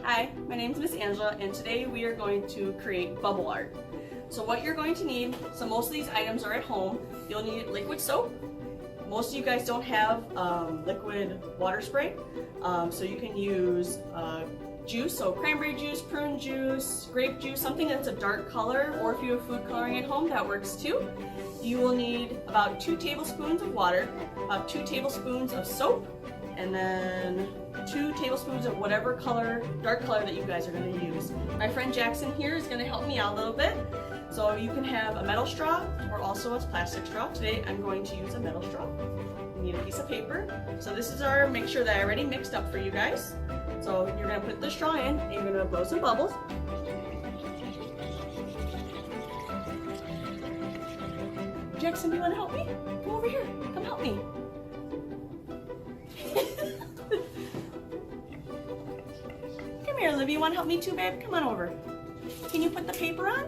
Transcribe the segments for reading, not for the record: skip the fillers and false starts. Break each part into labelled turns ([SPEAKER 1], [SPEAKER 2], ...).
[SPEAKER 1] Hi, my name is Miss Angela, and today we are going to create bubble art. So what you're going to need, so most of these items are at home. You'll need liquid soap. Most of you guys don't have liquid water spray, so you can use juice, so cranberry juice, prune juice, grape juice, something that's a dark color, or if you have food coloring at home, that works too. You will need about 2 tablespoons of water, about 2 tablespoons of soap, and then 2 tablespoons of whatever color, dark color that you guys are going to use. My friend Jackson here is going to help me out a little bit. So you can have a metal straw or also a plastic straw. Today I'm going to use a metal straw. You need a piece of paper. So this is our mixture that I already mixed up for you guys. So you're going to put the straw in and you're going to blow some bubbles. Jackson, do you want to help me? Come over here. Come help me. Come here, Olivia. You want to help me too, babe? Come on over. Can you put the paper on?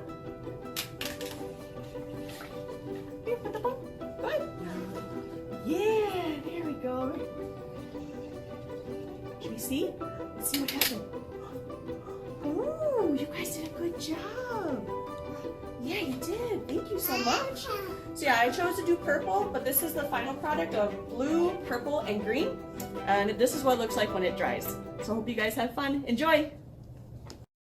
[SPEAKER 1] Here, put the ball. Go ahead. Yeah, there we go. Can you see? Let's see what happened. Ooh, you guys did a good job. Yeah, you did. Thank you so much. So yeah, I chose to do purple, but this is the final product of blue, purple, and green. And this is what it looks like when it dries. So I hope you guys have fun. Enjoy!